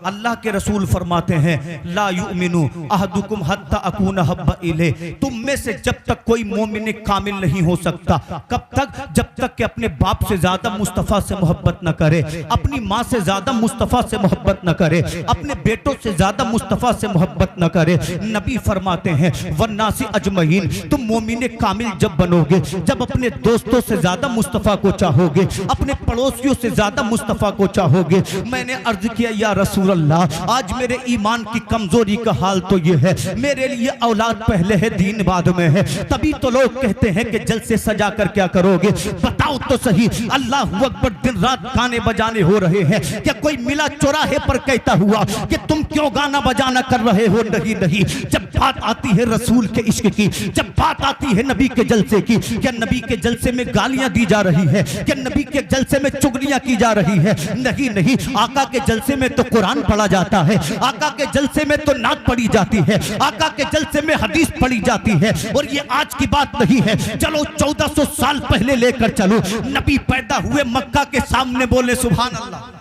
अल्लाह के रसूल फरमाते हैं ला युमिनु अहदुकुम हत्ता अकूना हब्बा इले, तुम में से जब तक कोई मोमिन कामिल नहीं हो सकता। कब तक? जब तक कि अपने बाप से ज्यादा मुस्तफ़ा से मोहब्बत न करे, अपनी माँ से ज्यादा मुस्तफ़ा से मोहब्बत न करे, अपने बेटों से ज्यादा मुस्तफ़ा से मोहब्बत न करे। नबी फरमाते हैं वन्नासी अजमईन, तुम मोमिन कामिल जब बनोगे, जब अपने दोस्तों से ज्यादा मुस्तफ़ा को चाहोगे, अपने पड़ोसियों से ज्यादा मुस्तफ़ा को चाहोगे। मैंने अर्ज किया या रसूल अल्लाह, आज मेरे ईमान की कमजोरी का हाल तो ये है, मेरे लिए औलाद पहले है दीन बाद में है। तभी तो लोग कहते हैं कि जलसे सजा कर क्या करोगे, बताओ तो सही। अल्लाह अकबर, दिन रात गाने बजाने हो रहे हैं, क्या कोई मिला चौराहे पर कहता हुआ कि तुम क्यों गाना बजाना कर रहे हो? नहीं नहीं, जब बात आती है रसूल के इश्क की, जब बात आती है नबी के जलसे की, क्या नबी के जलसे में गालियां दी जा रही है? क्या नबी के जलसे में चुगलियां की जा रही है? नहीं नहीं, आका के जलसे में तो कुरान पढ़ा जाता है, आका के जलसे में तो नात पढ़ी जाती है, आका के जलसे में हदीस पढ़ी जाती है। और ये आज की बात नहीं है, चलो 1400 साल पहले लेकर चलो। नबी पैदा हुए मक्का के सामने, बोले सुभान अल्लाह।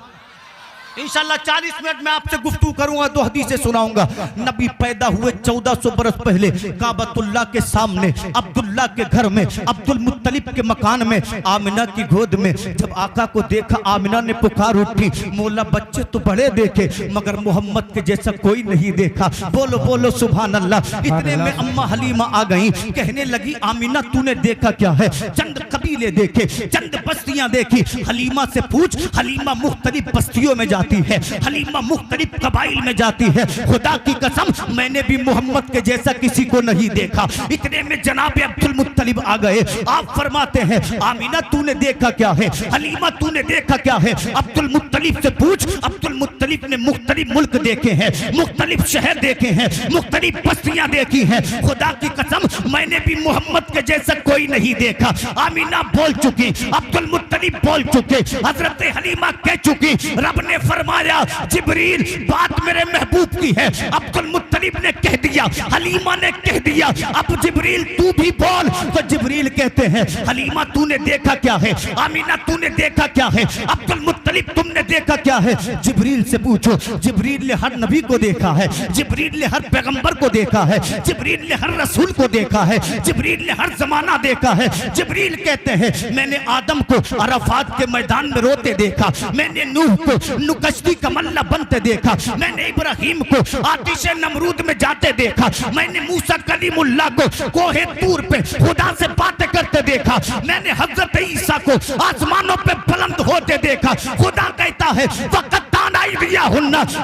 इंशाल्लाह 40 मिनट में आपसे गुफ्तगू करूंगा, 2 हदीसें सुनाऊंगा। नबी पैदा हुए 1400 बरस पहले काबतुल्लाह के सामने, अब्दुल्ला के घर में, अब्दुल मुत्तलिब के मकान में, आमिना की गोद में। जब आका को देखा, आमिना ने पुकार उठी, मौला बच्चे तो बड़े देखे मगर मोहम्मद के जैसा कोई नहीं देखा। बोलो बोलो सुभान अल्लाह। इतने में अम्मा हलीमा आ गई, कहने लगी आमिना तूने देखा क्या है? चंद कबीले देखे, चंद बस्तियां देखी। हलीमा से पूछ, हलीमा मुख्तलिफ बस्तियों में जाती है, हलीमा मुख्तलिफ कबाइल में जाती है। खुदा की कसम मैंने भी मोहम्मद के जैसा किसी को नहीं देखा। इतने में जनाब अब्दुल मुत्तलिब आ गए। आप फरमाते हैं आमीना तूने देखा क्या है? हलीमा तूने देखा क्या है? अब्दुल मुत्तलिब से पूछ। अब्दुल मुत्तलिब ने मुख्तलिफ मुल्क देखे हैं, मुख्तलिफ शहर देखे हैं, मुख्तलिफ बस्तियां देखी हैं। खुदा की कसम मैंने भी मोहम्मद के जैसा कोई नहीं देखा। आमीना बोल चुकी, अब्दुल मुत्तलिब बोल चुके, हजरत हलीमा कह चुकी। रब ने फरमाया जिब्रील बात मेरे महबूब की है। अब्दुल मुत्तलिब ने कह दिया, हलीमा ने कह दिया, अब जिब्रील तू भी बोल। तो जिब्रील कहते हैं हलीमा तूने देखा क्या है? आमीना तूने देखा क्या है? अब्दुल मुत्तलिब तुमने देखा क्या है? जिब्रील से पूछो। जिब्रील ने हर नबी को देखा है, जिब्रील ने हर पैगंबर को देखा है, जिब्रील ने हर रसूल को देखा है, जिब्रील ने हर जमाना देखा है। जिब्रील कहते हैं मैंने आदम को अराफात के मैदान में रोते देखा, मैंने नूह को नुकश्ती का मल्ला बनते देखा, मैंने इब्राहिम को आतिश नमरूद में जाते देखा, मैंने मूसा कलीमुल्लाह को कोहे तूर पे खुदा से बातें करते देखा, मैंने हजरत ईसा को आसमानों पे बुलंद होते देखा। खुदा कहता है वक़्त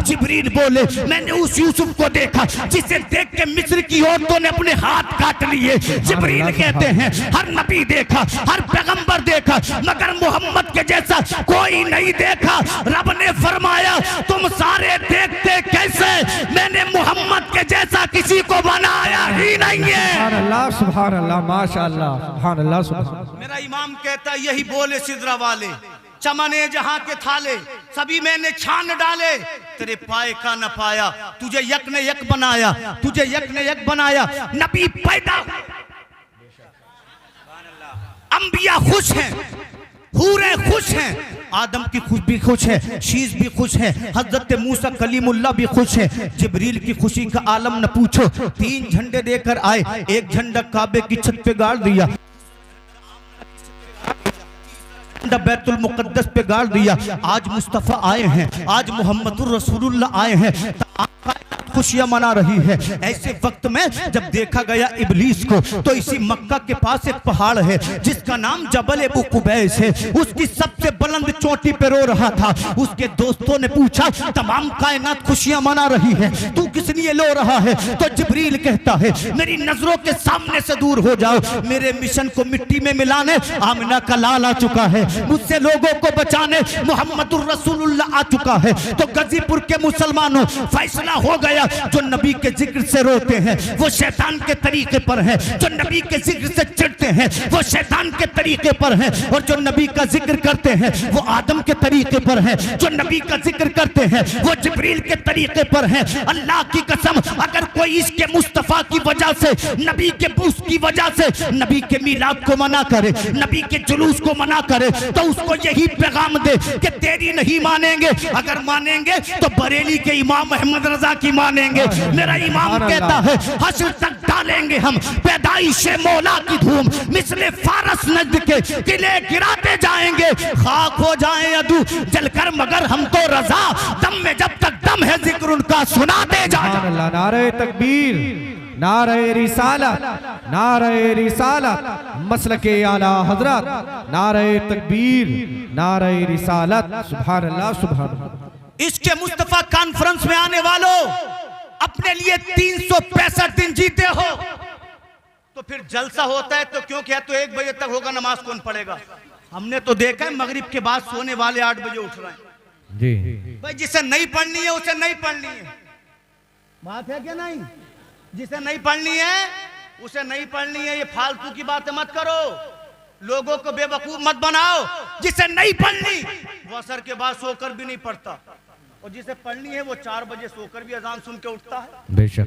जिब्रील बोले मैंने उस यूसुफ को देखा जिसे देख के मिस्र की औरतों ने अपने हाथ काट लिए। जिब्रील कहते हैं हर नबी देखा, हर पैगंबर देखा, मगर मोहम्मद के जैसा कोई नहीं देखा। रब ने फरमाया तुम सारे देखते कैसे, मैंने मोहम्मद के जैसा किसी को बनाया ही नहीं है। सुभान अल्लाह, सुभान अल्लाह, माशाअल्लाह, सुभान अल्लाह, सुभान। मेरा इमाम कहता यही बोले सिदरा वाले, चमने जहां के थाले सभी मैंने छान डाले, तेरे पाए का न पाया, तुझे यक ने यक बनाया, तुझे यक ने यक बनाया। नबी पैदा, अंबिया खुश हैं, हूरे खुश हैं, आदम की खुश भी खुश है, शीश भी खुश है, हजरत मूसा कलीमुल्लाह भी खुश है। जिब्रील की खुशी का आलम न पूछो। 3 झंडे देकर आए, एक झंडा काबे की छत पे गाड़ दिया, बैतुल मुकद्दस पे गाड़ दिया। आज मुस्तफ़ा आए हैं, आज मोहम्मदुर रसूलुल्लाह आए हैं, खुशियां मना रही है। ऐसे वक्त में जब देखा गया इब्लीस को, तो इसी मक्का के पास एक पहाड़ है जिसका नाम जबल अबू कुबैस है, उसकी सबसे बुलंद चोटी पे रो रहा था। उसके दोस्तों ने पूछा तमाम कायनात खुशियां मना रही है, तू किस लिए रो रहा है? तो जिब्रील कहता है मेरी नजरों के सामने से दूर हो जाओ, मेरे मिशन को मिट्टी में मिलाने आमिना का लाल आ चुका है, मुझसे लोगों को बचाने मोहम्मदुर रसूलुल्लाह आ चुका है। तो गाजीपुर के मुसलमानों फैसला हो गया, गया जो नबी के जिक्र से रोते हैं वो शैतान के तरीके पर हैं, जो नबी के जिक्र से चिढ़ते हैं वो शैतान के तरीके पर हैं, और जो नबी का जिक्र करते हैं वो आदम के तरीके पर हैं, जो नबी का जिक्र करते हैं वो जिब्रील के तरीके पर हैं। अल्लाह की कसम, अगर कोई इसके मुस्तफा की वजह से, नबी के बूस की वजह से नबी के मिलाद को मना करे, नबी के जुलूस को मना करे, तो उसको यही पैगाम दे कि तेरी नहीं मानेंगे, अगर मानेंगे तो बरेली के इमाम अहमद रजा की मानेंगे। मेरा इमाम कहता है हश्र तक डालेंगे हम पैदाइश मौला की धूम, मिसले फारस नजद के किले गिराते जाएंगे, खाक हो जाए अदू जलकर मगर हम तो रजा, दम में जब तक दम है जिक्र उनका सुनाते जाएंगे। नारे तकबीर, नारे रिसालत, नारे रिसालत, मसलके आला हजरत, नारे तकबीर, नारे रिसालत, सुभान अल्लाह सुभान अल्लाह। इसके मुस्तफा कॉन्फ्रेंस में आने वालों, अपने लिए 365 दिन जीते हो तो फिर जलसा होता है तो क्यों क्या, तो 1 बजे तक होगा, नमाज कौन पढ़ेगा? हमने तो देखा है मगरिब के बाद सोने वाले 8 बजे उठ रहे हैं जी। भाई जिसे नहीं पढ़नी है उसे नहीं पढ़नी है, बात है क्या नहीं? जिसे नहीं पढ़नी है उसे नहीं पढ़नी है, ये फालतू की बातें मत करो, लोगों को बेवकूफ मत बनाओ। जिसे नहीं पढ़नी वो असर के बाद सोकर भी नहीं पढ़ता, और जिसे पढ़नी है वो 4 बजे सोकर भी अजान सुन के उठता है। बेशक।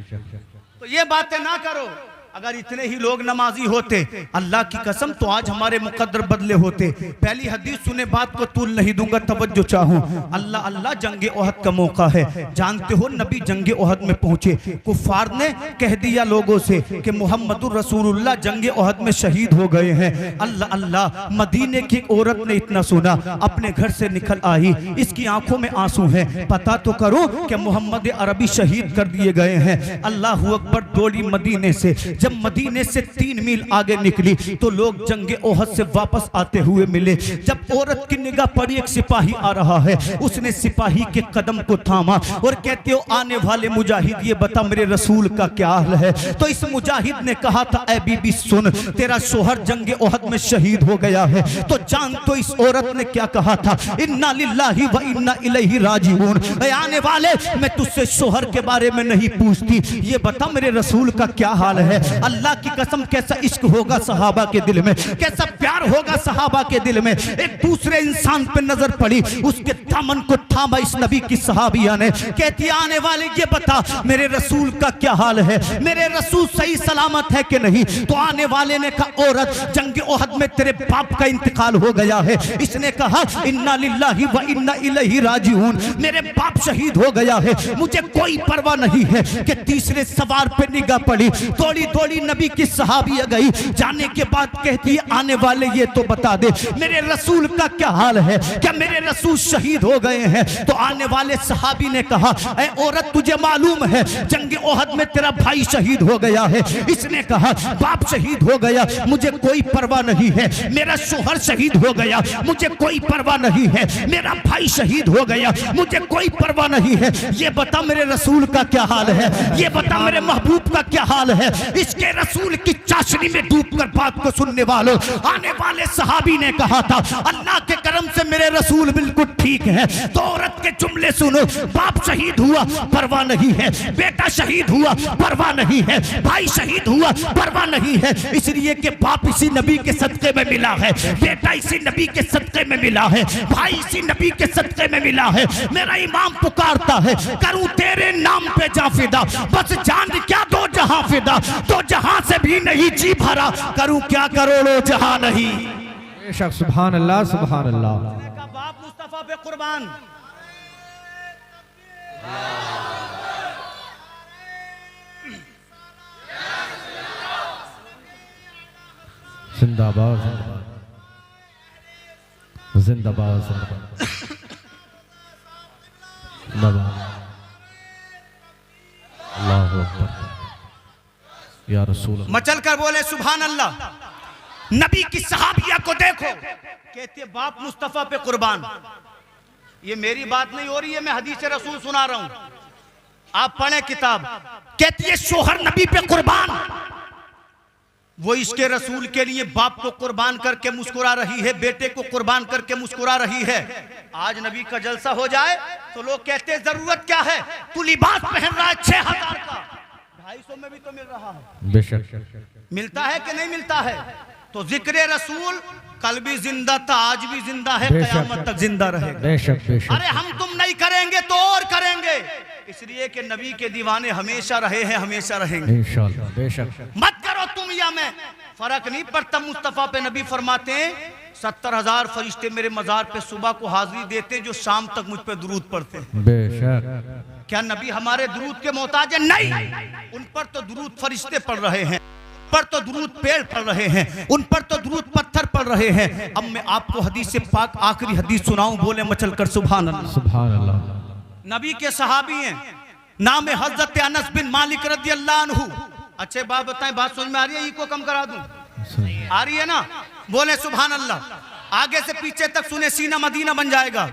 तो ये बातें ना करो। अगर इतने ही लोग नमाजी होते अल्लाह की कसम तो आज हमारे मुकद्दर बदले होते। पहली हदीस सुने बात को तूल नहीं दूंगा, तवज्जो चाहूं। अल्लाह अल्लाह जंगे ओहद का मौका है, जानते हो नबी जंगे ओहद में पहुंचे, कुफार ने कह दिया लोगों से कि मुहम्मदुर रसूलुल्लाह जंगे ओहद में शहीद हो गए हैं। अल्लाह अल्लाह, मदीने की एक औरत ने इतना सुना, अपने घर से निकल आई, इसकी आंखों में आंसू हैं, पता तो करो कि मोहम्मद अरबी शहीद कर दिए गए हैं। अल्लाह अकबर, दौड़ी मदीने से। जब मदीने से 3 मील आगे निकली तो लोग जंगे ओहद से वापस आते हुए मिले। जब औरत की निगाह पड़ी, एक सिपाही आ रहा है, उसने सिपाही के कदम को थामा और कहते हो आने वाले मुजाहिद, ये बता मेरे रसूल का क्या हाल है? तो इस मुजाहिद ने कहा था, ऐ बीबी सुन, तेरा शोहर जंगे ओहद में शहीद हो गया है। तो जान तो इस औरत ने क्या कहा था, इन्ना लिल्लाहि व इन्ना इलैहि राजिऊन। आने वाले, मैं तुझसे शोहर के बारे में नहीं पूछती, ये बता मेरे रसूल का क्या हाल है? अल्लाह की कसम, कैसा इश्क होगा सहाबा के दिल में, कैसा प्यार होगा सहाबा के दिल में। एक दूसरे इंसान पे नजर पड़ी, उसके दामन को थामा इस नबी की सहाबिया ने, कहती आने वाले ये बता मेरे रसूल का क्या हाल है, मेरे रसूल सही सलामत है कि नहीं? तो आने वाले ने कहा, औरत जंग ओहद में तेरे बाप का इंतकाल हो गया है। इसने कहा, इन्ना लिल्लाहि व इन्ना इलैहि राजिऊन, मेरे बाप शहीद हो गया है, मुझे कोई परवाह नहीं है। कि तीसरे सवार पे निगाह पड़ी, थोड़ी थोड़ी नबी की सहाबिया गई, जाने के बाद कहती है, आने वाले ये तो बता दे मेरे रसूल का क्या हाल है, क्या मेरे रसूल शहीद हो गए हैं? तो आने वाले सहाबी ने कहा, ऐ औरत तुझे मालूम है जंग ओहद में तेरा भाई शहीद हो गया है। इसने कहा, बाप शहीद हो गया, मुझे कोई परवाह नहीं है, मेरा शोहर शहीद हो गया, मुझे कोई परवाह नहीं है, मेरा भाई शहीद हो गया, मुझे कोई परवाह नहीं है। ये बता मेरे रसूल का क्या हाल है, ये बता मेरे महबूब का क्या हाल है? इसके रसूल की चाशनी में डूबकर बात को सुनने वालों, आने वाले सहाबी ने कहा था, अल्लाह के करम से मेरे रसूल बिल्कुल ठीक है। तो औरत के जुमले सुनो, बाप शहीद हुआ परवाह नहीं है, बेटा शहीद हुआ परवाह नहीं है, भाई शहीद हुआ परवाह नहीं है, इसलिए कि बाप इसी नबी के सदके में मिला है, बेटा इसी नबी के सदके में मिला है, भाई इसी नबी के सदके में मिला है। मेरा इमाम पुकारता है, करूं तेरे नाम पे जा फिदा, बस जान क्या दो जहां फिदा, तो जहां से भी नहीं जी भरा, करूं क्या करोड़ों जहां नहीं। बेशक, सुभान अल्लाह सुभान अल्लाह। बाप मुस्तफा पे कुर्बान। जिंदाबाद जिंदाबाद जिंदाबाद। अल्लाहु अकबर या रसूल। मचल कर बोले सुभान अल्लाह। नबी की सहाबिया को देखो, कहती है बाप मुस्तफा पे कुर्बान। ये मेरी बात नहीं हो रही है, मैं हदीस रसूल सुना रहा हूं, आप पढ़े किताब। कहती है शोहर नबी पे कुर्बान, वो इसके रसूल के लिए बाप को कुर्बान करके मुस्कुरा रही है, बेटे को कुर्बान करके मुस्कुरा रही है। आज नबी का जलसा हो जाए तो लोग कहते हैं जरूरत क्या है, तू लिबास पहन रहा है 6000 का, 250 में भी तो मिल रहा है। बेशक मिलता है कि नहीं मिलता है? तो जिक्र रसूल कल भी जिंदा था, आज भी जिंदा है, कयामत तक जिंदा रहेगा। बेशक बेशक। अरे हम तुम नहीं करेंगे तो और करेंगे, इसलिए कि नबी के दीवाने हमेशा रहे हैं, हमेशा रहेंगे। इंशाअल्लाह बेशक। मत करो तुम या मैं, फर्क नहीं पड़ता। मुस्तफा पे नबी फरमाते हैं 70,000 फरिश्ते मेरे मजार पे सुबह को हाजिरी देते जो शाम तक मुझ पे दुरूद पढ़ते हैं। बेशक। क्या नबी हमारे दुरूद के मोहताज है? नहीं, उन पर तो दुरूद फरिश्ते पढ़ रहे हैं, पर तो दुरूद पेड़ पढ़ रहे हैं, उन पर तो दुरूद पत्थर पढ़ रहे हैं। अब मैं आपको हदीस से पाक आखिरी हदीस सुनाऊं, बोले मचल कर सुभान अल्लाह। सुभान अल्लाह। नबी के सहाबी हैं, नाम है हजरत अनस बिन मालिक रदियल्लाहु अन्हु। अच्छे बात बताएं, बात समझ में आ रही है? को कम करा दूं, आ रही है ना? बोले सुभान अल्लाह। आगे से पीछे तक सुने, सीना मदीना बन जाएगा।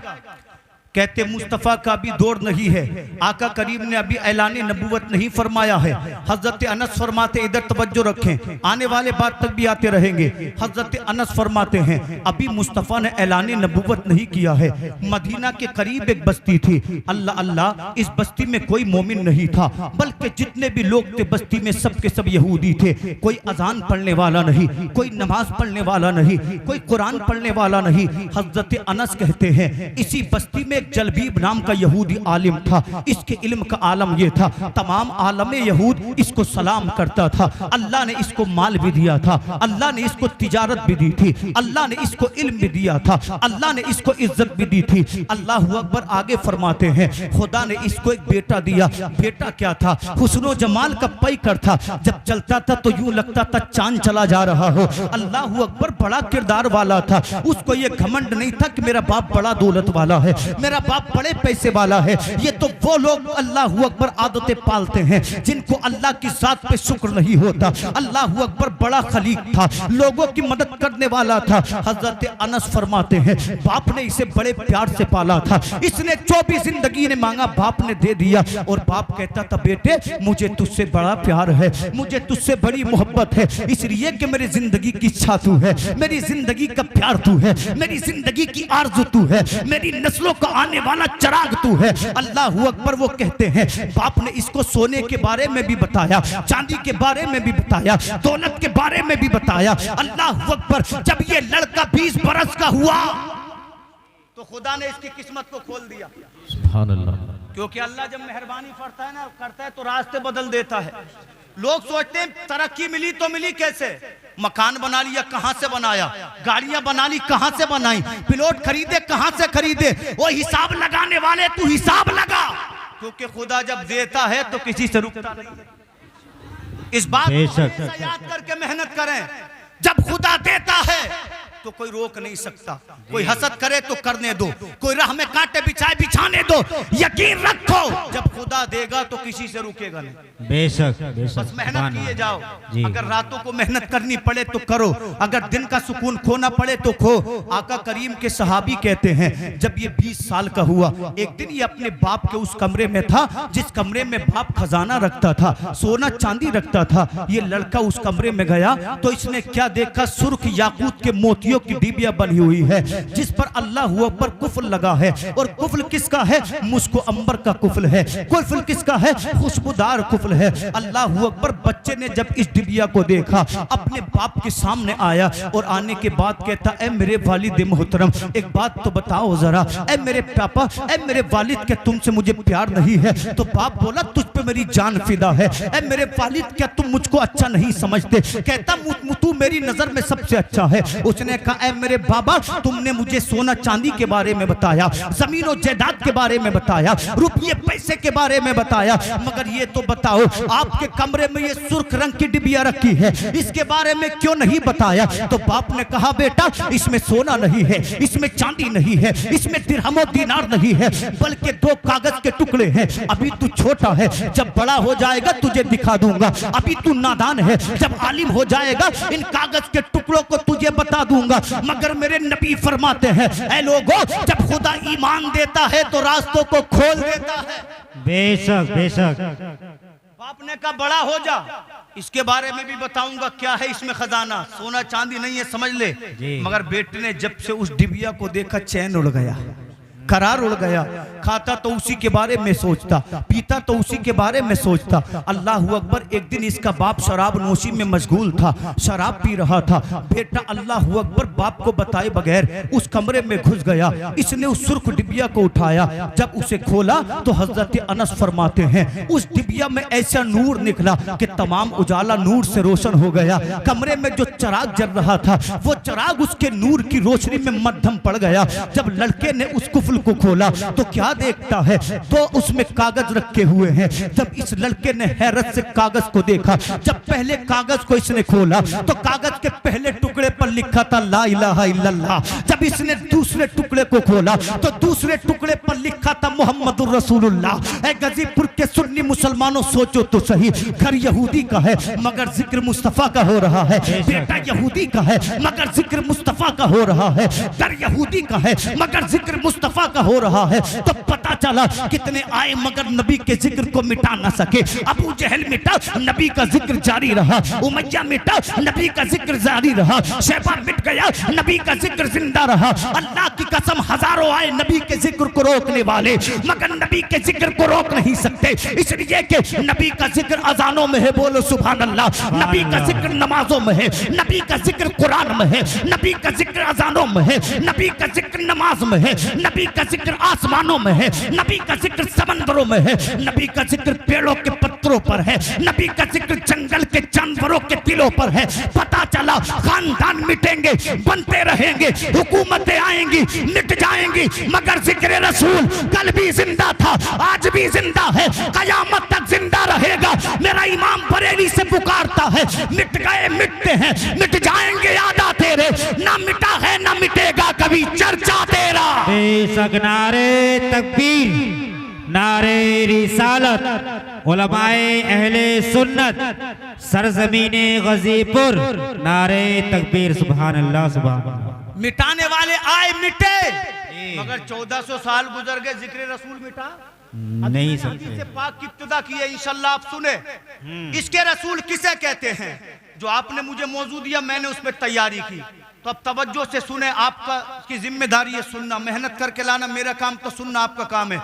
कहते मुस्तफ़ा का भी दौर नहीं है, आका करीम ने अभी ऐलान नबूवत नहीं फरमाया है। हजरत अनस फरमाते, इधर तवज्जो रखें, आने वाले बात तक भी आते रहेंगे। हजरत अनस फरमाते हैं अभी मुस्तफ़ा ने ऐलान नबूवत नहीं किया है। मदीना के करीब एक बस्ती थी, अल्लाह अल्लाह, इस बस्ती में कोई मोमिन नहीं था, बल्कि जितने भी लोग थे बस्ती में सब के सब यहूदी थे। कोई अजान पढ़ने वाला नहीं, कोई नमाज पढ़ने वाला नहीं, कोई कुरान पढ़ने वाला नहीं। हजरत अनस कहते हैं इसी बस्ती में जलबीब नाम का यहूदी आलिम था। इसके इल्म का आलम ये था, तमाम आलम यहूद इसको सलाम करता था। अल्लाह ने इसको माल भी दिया था, अल्लाह ने इसको तिजारत भी दी थी, अल्लाह ने इसको इल्म भी दिया था, अल्लाह ने इसको इज्जत भी दी थी। अल्लाह अकबर। आगे फरमाते हैं खुदा ने इसको एक बेटा दिया। बेटा क्या था? हुस्नो जमाल का पैकर था, जब चलता था तो यूं लगता था चांद चला जा रहा हो। अल्लाह अकबर। बड़ा किरदार वाला था, उसको ये घमंड नहीं था कि मेरा बाप बड़ा दौलत वाला है, मेरा बाप बड़े पैसे वाला है। ये तो वो लोग अल्लाह अकबर आदतें पालते हैं जिनको अल्लाह की जात पे शुक्र नहीं होता। अल्लाह अकबर। बड़ा खलीक था, लोगों की मदद करने वाला था। हजरत अनस फरमाते हैं बाप ने इसे बड़े प्यार से पाला था, इसने 24 जिंदगी ने मांगा, बाप ने दे दिया। और बाप कहता था बेटे मुझे तुझसे बड़ा प्यार है, मुझे तुझसे बड़ी मोहब्बत है, इसलिए कि मेरी जिंदगी की इच्छा तू है, मेरी जिंदगी का प्यार तू है, मेरी जिंदगी की आरज़ू तू है, मेरी नस्लों का आने वाला चिराग तू है। अल्लाह अकबर। वो कहते हैं बाप ने इसको सोने के बारे में भी बताया, चांदी के बारे में भी बताया, दौलत के बारे में भी बताया। अल्लाह अकबर। जब ये लड़का 20 बरस का हुआ तो खुदा ने इसकी किस्मत को खोल दिया। सुभान अल्लाह। क्योंकि अल्लाह जब मेहरबानी करता है तो रास्ते बदल देता है। लोग सोचते हैं तरक्की मिली तो मिली कैसे? मकान बना लिया, कहां से बनाया? गाड़ियां बना ली, कहां से बनाई? पिलोट खरीदे, कहां से खरीदे? वो हिसाब लगाने वाले तू हिसाब लगा, क्योंकि खुदा जब देता है तो किसी से रुकता नहीं। इस बात को हमेशा याद करके मेहनत करें, जब खुदा देता है तो कोई रोक नहीं सकता। कोई हसद करे तो करने दो, कोई राह में कांटे बिछाए बिछाने दो। यकीन रखो जब खुदा देगा तो किसी से रुकेगा नहीं। बेशक बस मेहनत किए जाओ। अगर रातों को मेहनत करनी पड़े तो करो, अगर दिन का सुकून खोना पड़े तो खो। आका करीम के सहाबी कहते हैं जब ये 20 साल का हुआ, एक दिन ये अपने बाप के उस कमरे में था जिस कमरे में बाप खजाना रखता था, सोना चांदी रखता था। ये लड़का उस कमरे में गया तो इसने क्या देखा? सुर्ख याकूत के मोतियों की डिबिया बनी हुई है जिस पर अल्लाह पर कुफल लगा है। और कुफल किसका है? मुस्को अंबर का कुफल है। कुफल किसका है? खुशबूदार कुफल है। अल्लाह अकबर। बच्चे ने जब इस डिबिया को देखा, अपने बाप के सामने आया और आने के बाद कहता ए मेरे वालिद मोहतरम, एक बात तो बताओ जरा, ए मेरे पापा, ए मेरे वालिद, क्या तुमसे मुझे प्यार नहीं है? तो बाप बोला तुझ पे मेरी जान फिदा है। ए मेरे वालिद, क्या तुम मुझको अच्छा नहीं समझते? कहता तू मेरी नजर में सबसे अच्छा है। उसने कहा ए मेरे बाबा, तुमने मुझे सोना चांदी के बारे में बताया, जमीन और जायदाद के बारे में बताया, रुपये पैसे के बारे में बताया, मगर ये तो बताओ आपके कमरे में ये सुर्ख रंग की डिबिया रखी है, इसके बारे में क्यों नहीं बताया? तो बाप ने कहा बेटा इसमें सोना नहीं है, इसमें चांदी नहीं है, इसमें दिरहमो दीनार नहीं है, बल्कि 2 कागज के टुकड़े हैं। अभी तू छोटा है, जब बड़ा हो जाएगा तुझे दिखा दूंगा। अभी तू नादान है, जब आलिम हो जाएगा इन कागज के टुकड़ों को तुझे बता दूंगा। मगर मेरे नबी फरमाते हैं ऐ लोगों, जब खुदा ईमान देता है तो रास्तों को खोल देता है। बेशक बेशक। बाप ने कहा बड़ा हो जा, इसके बारे में भी बताऊंगा क्या है इसमें खजाना, सोना चांदी नहीं है समझ ले। मगर बेटे ने जब से उस डिबिया को देखा चैन उड़ गया, करार उड़ गया। खाता तो उसी के बारे में सोचता, पीता तो उसी के बारे में सोचता। अल्लाह अकबर। एक दिन इसका बाप शराब नोशी में मशगूल था, शराब पी रहा था। बेटा अल्लाह अकबर बाप को बताए बगैर उस कमरे में घुस गया। इसने उस सुर्ख डिबिया को उठाया, जब उसे खोला तो हजरत अनस फरमाते हैं उस डिबिया में ऐसा नूर निकला कि तमाम उजाला नूर से रोशन हो गया। कमरे में जो चिराग जल रहा था वो चिराग उसके नूर की रोशनी में मध्यम पड़ गया। जब लड़के ने उस कुफल को खोला तो क्या देखता है, तो उसमें कागज रखे हुए हैं। जब इस लड़के ने हैरत से कागज को देखा, जब पहले कागज को इसने खोला तो कागज के पहले टुकड़े पर लिखा था ला इलाहा इल्लल्लाह। जब इसने दूसरे टुकड़े को खोला तो दूसरे टुकड़े पर लिखा था मोहम्मदुर रसूलुल्लाह। ए गाजीपुर के सुन्नी मुसलमानों सोचो तो सही, घर यहूदी का है मगर जिक्र मुस्तफा का हो रहा है। बेटा यहूदी का है मगर जिक्र मुस्तफा का हो रहा है। घर यहूदी का है मगर जिक्र मुस्तफा का हो रहा है। तो पता चला कितने आए मगर नबी के जिक्र को मिटा ना सके। अबू जहल मिटा, नबी का जिक्र जारी रहा। उमैया मिटा, नबी का जिक्र जारी रहा। शैबा मिट गया, नबी का जिक्र जिंदा रहा। अल्लाह की कसम हजारों आए नबी के जिक्र को रोकने वाले, मगर नबी के जिक्र को रोक नहीं सकते, इसलिए कि नबी का जिक्र अजानों में है, बोलो सुभान अल्लाह। नबी का जिक्र नमाजों में है, नबी का जिक्र कुरान में है, नबी का जिक्र अजानों में है, नबी का जिक्र नमाज में है, नबी का जिक्र आसमानों में है, नबी का जिक्र समंदरों में है, नबी का जिक्र पेड़ों के पत्तों पर है, नबी का जिक्र जंगल के जानवरों के दिलों पर है। पता चला खानदान मिटेंगे, बनते रहेंगे, हुकूमतें आएंगी, मिट जाएंगी, मगर जिक्र रसूल कल भी जिंदा था, आज भी जिंदा है, कयामत तक जिंदा रहेगा। मेरा इमाम बरेली से पुकारता है, मिट गए मिटते हैं, मिट जाएंगे यादा तेरे, ना मिटा है ना मिटेगा कभी चर्चा तेरा। बेशक नारे तकबीर, नारे रिसालत, उलमाए अहले सुन्नत, सरजमीने गाजीपुर, नारे तकबीर, सुभान अल्लाह सुभान अल्लाह। मिटाने वाले आए मिटे, मगर 1400 साल गुजर गए, जिक्र रसूल मिटा नहीं सकते। से पाक की इब्तिदा की है, इंशाल्लाह आप सुने। इसके रसूल किसे कहते हैं? जो आपने मुझे मौजू दिया मैंने उस पर तैयारी की, तो अब तवज्जो से सुने। आपका की जिम्मेदारी है सुनना, मेहनत करके लाना, मेरा काम तो सुनना आपका काम है।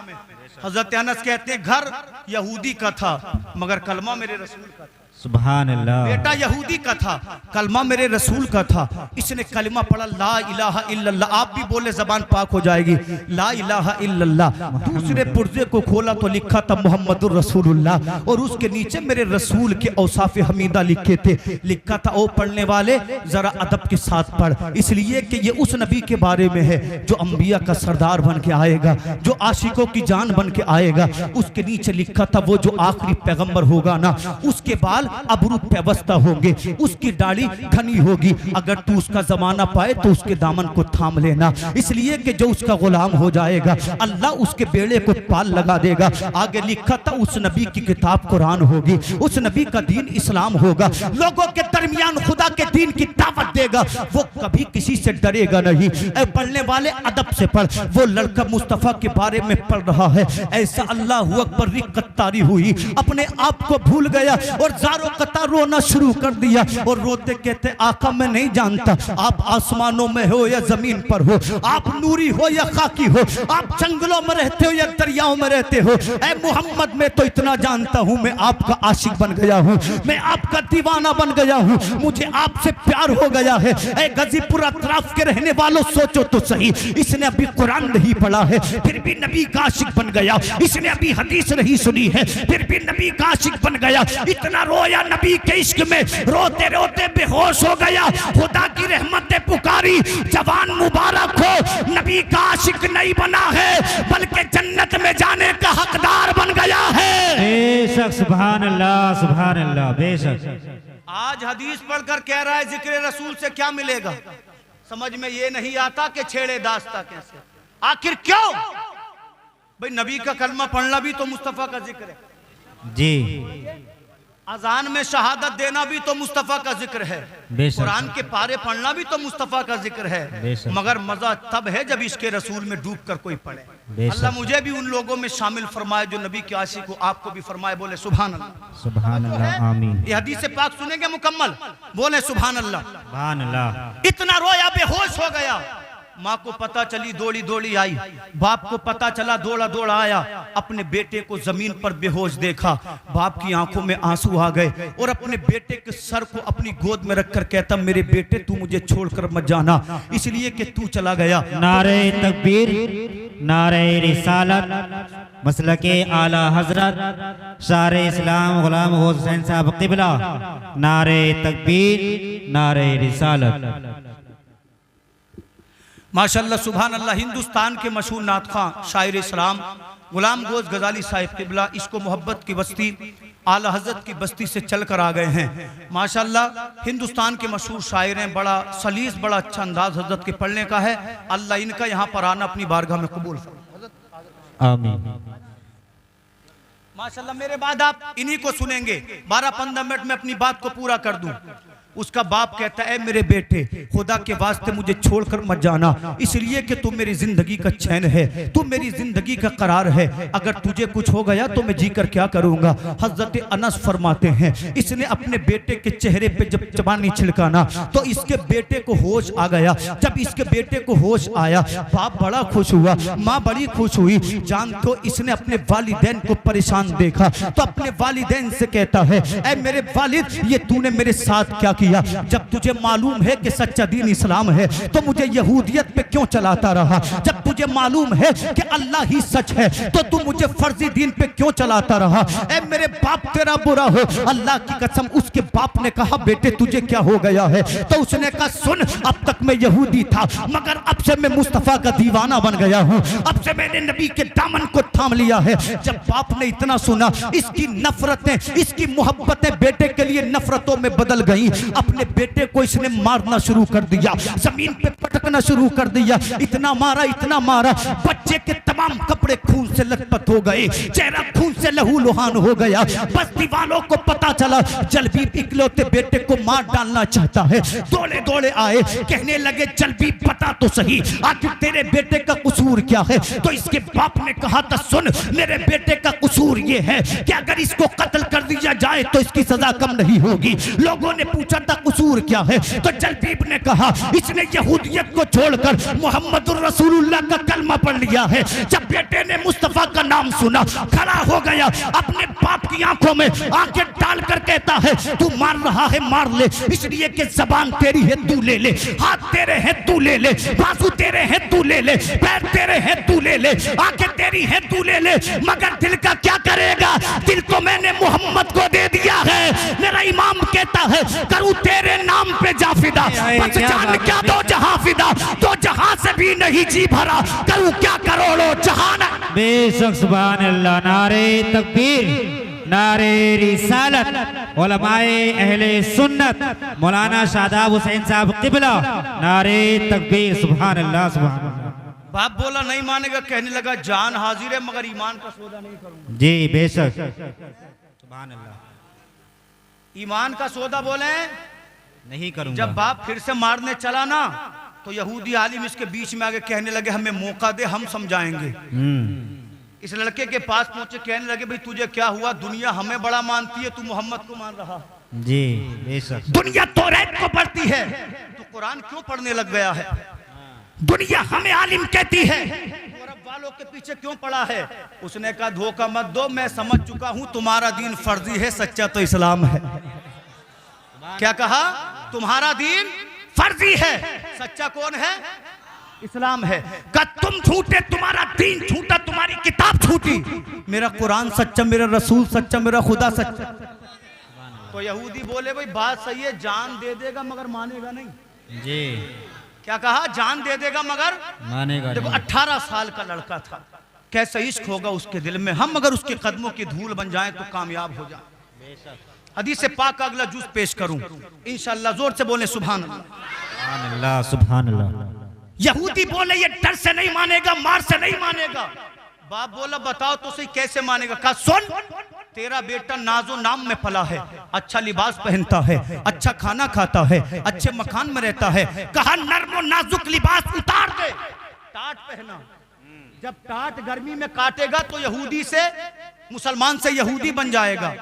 हजरत अनस कहते हैं घर यहूदी का था मगर कलमा मेरे रसूल का था। सुभान अल्लाह। बेटा यहूदी का था, कलमा मेरे रसूल का था। इसने कलमा पढ़ा ला इलाहा इल्लल्लाह। आप भी बोले जबान पाक हो जाएगी, ला इलाहा इल्लल्लाह। दूसरे पुर्जे को खोला तो लिखा था मोहम्मदुर रसूलुल्लाह, और उसके नीचे मेरे रसूल के औसाफ हमीदा लिखे थे। लिखा था ओ पढ़ने वाले जरा अदब के साथ पढ़, इसलिए कि ये उस नबी के बारे में है जो अंबिया का सरदार बन के आएगा, जो आशिकों की जान बन के आएगा। उसके नीचे लिखा था वो जो आखिरी पैगंबर होगा ना, उसके बाल अबरू पेवस्ता होंगे, उसकी दाढ़ी घनी होगी। अगर तू उसका जमाना पाए तो उसके दामन को थाम लेना, इसलिए कि जो उसका गुलाम हो जाएगा अल्लाह उसके बेड़े को पाल लगा देगा। आगे लिखा था उस नबी की किताब कुरान होगी, उस नबी का दीन इस्लाम होगा, लोगों के दरमियान खुदा के दीन की दावत देगा, वो कभी किसी से डरेगा नहीं। पढ़ने वाले अदब से पढ़। वो लड़का मुस्तफा के बारे में पढ़ रहा है, ऐसा अल्लाह अकबर रिक्कत तारी हुई, अपने आप को भूल गया और जारो कतार रोना शुरू कर दिया। और रोते कहते आका मैं नहीं जानता आप आसमानों में हो या जमीन पर हो, आप नूरी हो या खाकी हो, आप जंगलों में रहते हो या दरियाओं में रहते हो। ऐ मोहम्मद मैं तो इतना जानता हूँ, मैं आपका आशिक बन गया हूँ, मैं आपका दीवाना बन गया हूँ, मुझे आपसे प्यार हो गया है। ऐ गाजीपुर अतराफ के रहने वालों सोचो तो सही, इसने अभी कुरान नहीं पढ़ा है फिर भी नबी का आशिक बन गया, इसने अभी हदीस नहीं सुनी है फिर भी नबी का आशिक बन गया। इतना रोया नबी के इश्क में, रोते रोते बेहोश हो गया। खुदा की रहमतें पुकारी, जवान मुबारक हो, नबी का आशिक नहीं बना है बल्कि जन्नत में जाने का हकदार बन गया है। बेशक सुभान अल्लाह, सुभान अल्लाह। बेशक आज हदीस पढ़कर कह रहा है जिक्र रसूल से क्या मिलेगा, समझ में ये नहीं आता कि छेड़े दास्ता कैसे, आखिर क्यों? भाई नबी का कलमा पढ़ना भी तो मुस्तफा का जिक्र है जी, अजान में शहादत देना भी तो मुस्तफा का जिक्र है, कुरान के पारे पढ़ना भी तो मुस्तफा का जिक्र है। मगर मजा तब है जब इसके रसूल में डूब कर कोई पढ़े। अल्लाह मुझे भी उन लोगों में शामिल फरमाए जो नबी के आशिक को, आपको भी फरमाए। बोले सुभान अल्लाह, सुभान अल्लाह, आमीन। ये हदीस पाक सुनेंगे मुकम्मल, बोले सुभान अल्लाह। सुभान अल्लाह। इतना रोया, बेहोश हो गया। माँ को पता चली, दौड़ी दौड़ी आई। बाप को पता चला, दौड़ा दौड़ा आया। अपने बेटे को जमीन पर बेहोश देखा। बाप की आंखों में आंसू आ गए और अपने बेटे के सर को अपनी गोद में रखकर कहता, मेरे बेटे तू मुझे छोड़कर मत जाना, इसलिए कि तू चला गया। नारे तकबीर, नारे रिसालत, मसलके आला हजरत शारे इस्लाम गुलाम हुसैन साहब क़िबला। नारे तकबीर, नारे रिसालत। माशाअल्लाह सुभान अल्लाह। हिंदुस्तान के मशहूर नात खां शायर इस्लाम गुलाम गोज गजाली साहिब क़िबला इसको मोहब्बत की बस्ती आला हजरत की बस्ती से चल कर आ गए हैं। माशाअल्लाह हिंदुस्तान के मशहूर शायर हैं। बड़ा सलीस, बड़ा अच्छा अंदाज हजरत के पढ़ने का है। अल्लाह इनका यहाँ पर आना अपनी बारगाह में कबूल फरमाए। आमीन। माशाअल्लाह मेरे बाद आप इन्हीं को सुनेंगे। 12-15 मिनट में अपनी बात को पूरा कर दूं। उसका बाप कहता है, मेरे बेटे खुदा के वास्ते मुझे छोड़कर मत जाना, इसलिए कि तू मेरी जिंदगी का चैन है, तू मेरी जिंदगी का करार है। अगर तुझे कुछ हो गया तो मैं जीकर क्या करूंगा। हजरत अनस फरमाते हैं, इसने अपने बेटे के चेहरे पे जब जबानी छिड़काना तो इसके बेटे को होश आ गया। जब इसके बेटे को होश आया, बाप बड़ा खुश हुआ, माँ बड़ी खुश हुई। जान तो इसने अपने वालिदैन को परेशान देखा तो अपने वालिदैन से कहता है, ऐ मेरे वालिद, ये तूने मेरे साथ क्या किया? जब तुझे मालूम है कि सच्चा दीन इस्लाम है तो मुझे यहूदियत पे क्यों चलाता रहा? जब तुझे मालूम है कि अल्लाह ही सच है तो तू मुझे फर्जी दीन पे क्यों चलाता रहा? ऐ मेरे बाप तेरा बुरा हो। अल्लाह की कसम, उसके बाप ने कहा, बेटे तुझे क्या हो गया है? तो उसने कहा, सुन, अब तक मैं यहूदी था मगर अब से मैं मुस्तफा का दीवाना बन गया हूँ, अब से मैंने नबी के दामन को थाम लिया है। जब बाप ने इतना सुना, इसकी नफरतें, इसकी मोहब्बतें बेटे के लिए नफरतों में बदल गई। अपने बेटे को इसने मारना शुरू कर दिया, जमीन पे पटकना शुरू कर दिया। इतना मारा, बच्चे के तमाम कपड़े खून से लथपथ हो गए, चेहरा खून से लहूलुहान हो गया। बस्ती वालों को पता चला जलबीब इकलौते बेटे को मार डालना चाहता है। दौड़े दौड़े आए, कहने लगे, जलबीब बता तो सही, आखिर तेरे बेटे का कसूर क्या है? तो इसके बाप ने कहा था, सुन, मेरे बेटे का कसूर ये है कि अगर इसको कत्ल कर दिया जाए तो इसकी सजा कम नहीं होगी। लोगों ने पूछा था, कसूर क्या है? तो जलबीब ने कहा, इसने यहूदियत को छोड़कर मोहम्मदुर रसूलुल्लाह का कलमा पढ़ लिया है। जब बेटे ने मुस्तफा का नाम सुना, खड़ा हो गया, अपने बाप की आंखों में आंखें डालकर कहता है, तू मार रहा है, मार ले, इसलिए कि जबान तेरी है, तू ले ले, हाथ तेरे हैं, तू ले ले, बाजू तेरे हैं, तू ले ले, पैर तेरे हैं, तू ले ले, आंखें तेरी हैं, तू ले ले, मगर दिल का क्या करेगा? दिल तो मैंने मोहम्मद को दे दिया है। मेरा इमाम कहता है, करूं तेरे नाम पे जा फिदा, बस जान क्या दो जहां फिदा, तो जहां से भी नहीं जी भरा, करूं क्या करोड़ों जहान। बेशक सुभान अल्लाह। नारे तकबीर, नारे रिसालत, उलमाए अहले सुन्नत मौलाना शादाब हुसैन साहब क़िबला। नारे तकबीर, सुभान अल्लाह, सुभान अल्लाह। बाप बोला, नहीं मानेगा, कहने लगा, जान हाजिर है मगर ईमान का सौदा नहीं करूंगा। जी बेशक, सुभान अल्लाह। ईमान का सौदा बोले नहीं करूंगा। जब बाप फिर से मारने चला ना तो यहूदी आलिम इसके बीच में आगे कहने लगे, हमें मौका दे, हम समझाएंगे। इस लड़के के पास पहुंचे, कहने लगे, भाई तुझे क्या हुआ? दुनिया हमें बड़ा मानती है, तू मोहम्मद को मान रहा। जी बेशक। दुनिया तौरात को पढ़ती है, तू कुरान क्यों पढ़ने लग गया है? दुनिया हमें आलिम कहती है, अरब वालों के पीछे क्यों पड़ा है? उसने कहा, धोखा मत दो, मैं समझ चुका हूं तुम्हारा दीन फर्जी है, सच्चा तो इस्लाम है। क्या कहा? तुम्हारा दीन फर्जी है, सच्चा कौन है? इस्लाम है। का तुम झूठे, तुम्हारा दीन झूठा, तुम्हारी किताब झूठी, मेरा कुरान सच्चा, मेरा रसूल सच्चा, मेरा खुदा सच्चा। तो यहूदी बोले, भाई बात सही है, जान दे देगा मगर मानेगा नहीं। जी क्या कहा? जान दे देगा मगर मानेगा। देखो 18 साल का लड़का था, कैसा इश्क होगा उसके दिल में। हम अगर उसके कदमों की धूल बन जाएं तो कामयाब हो जाए। हदीस पाक का अगला जुज पेश करूं इंशाअल्लाह। जोर से बोले सुभान अल्लाह, सुभान अल्लाह। यहूदी बोले, ये डर से नहीं मानेगा, मार से नहीं मानेगा। बाप बोला, बताओ तो सही कैसे मानेगा? कहा, सुन, तेरा बेटा नाजो नाम में पला है, अच्छा लिबास पहनता है, अच्छा खाना खाता है, अच्छे मकान में रहता है। कहा, नर्म नाजुक लिबास उतार दे, टाट पहना, जब टाट गर्मी में काटेगा तो यहूदी से मुसलमान से यहूदी बन जाएगा।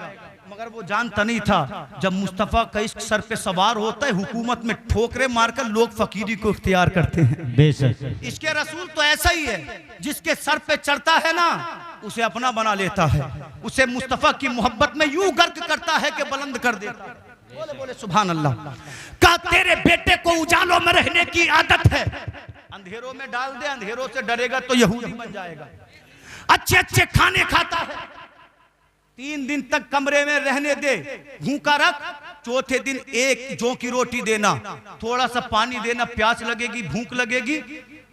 मगर वो जानता नहीं था जब मुस्तफा का इश्क सर पे सवार होता है, हुकूमत में ठोकरे मारकर लोग फकीरी को इख्तियार करते हैं। बेशक इसके रसूल तो ऐसा ही है, जिसके सर पे चढ़ता है ना उसे अपना बना लेता है, उसे मुस्तफा की मोहब्बत में यूं गर्क करता है कि बुलंद कर देता है। बोले बोले सुभान अल्लाह। का तेरे बेटे को उजालों में रहने की आदत है, अंधेरों में डाल दे, अंधेरों से डरेगा तो यहूदी बन जाएगा। अच्छे अच्छे खाने खाता है, 3 दिन तक कमरे में रहने दे, भूखा रख, चौथे दिन एक जौ की रोटी देना, थोड़ा सा पानी देना, प्यास लगेगी, भूख लगेगी,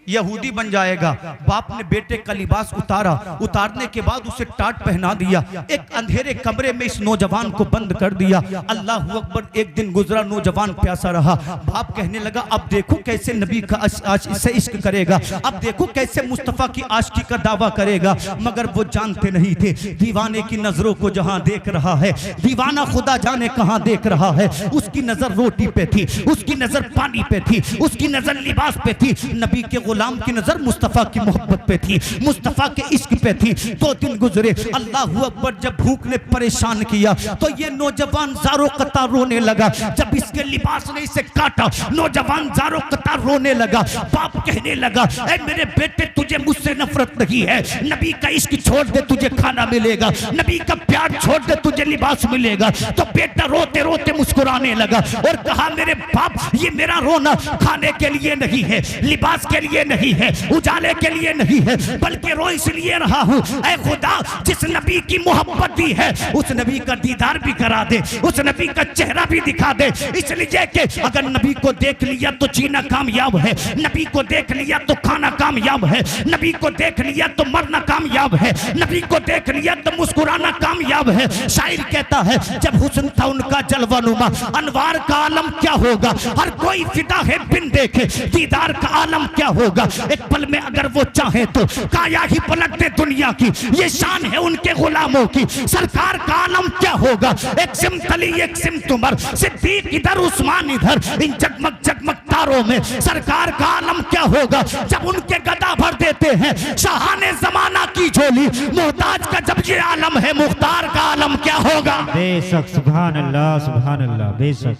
यहूदी बन जाएगा। बाप ने बेटे का लिबास उतारा, उतारने के बाद उसे टाट पहना दिया, एक अंधेरे कमरे में इस नौजवान को बंद कर दिया। अल्लाह अकबर। एक दिन गुजरा, नौजवान प्यासा रहा। बाप कहने लगा अब देखो कैसे नबी का से इश्क करेगा, अब देखो कैसे मुस्तफ़ा की आशिकी का दावा करेगा। मगर वो जानते नहीं थे दीवाने की नजरों को जहां देख रहा है, दीवाना खुदा जाने कहां देख रहा है। उसकी नजर रोटी पे थी, उसकी नजर पानी पे थी, उसकी नजर लिबास पे थी। नबी के गुलाम की नजर मुस्तफा की मोहब्बत पे थी, मुस्तफा के इश्क पे थी। 2 दिन गुजरे, अल्लाह अकबर। जब भूख ने परेशान किया तो ये नौजवान ज़ारो कतार रोने लगा। जब इसके लिबास ने इसे काटा, नौजवान ज़ारो कतार रोने लगा। बाप कहने लगा ऐ मेरे बेटे तुझे मुझसे नफरत नहीं है, नबी का इश्क छोड़ दे तुझे खाना मिलेगा, नबी का प्यार छोड़ दे तुझे लिबास मिलेगा। तो बेटा रोते रोते मुस्कुराने लगा और कहा मेरे बाप ये मेरा रोना खाने के लिए नहीं है, लिबास के लिए नहीं है, उजाले के लिए नहीं है, बल्कि रो इसलिए रहा हूं ऐ खुदा जिस नबी की मोहब्बत दी है उस नबी का दीदार भी करा दे, उस नबी का चेहरा भी दिखा दे। इसलिए कि अगर नबी को देख लिया तो जीना कामयाब है, नबी को देख लिया तो खाना कामयाब है, नबी को देख लिया तो मरना कामयाब है, नबी को देख लिया तो मुस्कुराना कामयाब है। शायर कहता है जब हुस्न था उनका जलवानुमा, अनवार का आलम क्या होगा, हर कोई फिदा है बिन देखे, दीदार का आलम क्या होगा। एक पल में अगर वो चाहे तो काया ही पलट दे दुनिया की, ये शान है उनके गुलामों की। सरकार का आलम क्या होगा, एक सिमत अली एक सिमत उमर, सिद्दीक इधर उस्मान इधर, इन जगमग जगमग तारों में सरकार का आलम क्या होगा। जब उनके गदा भर देते हैं शाहाने जमाना की झोली, मोहताज का जब ये आलम है मुख्तार का आलम क्या होगा। बेशक सुभान अल्लाह बेशक।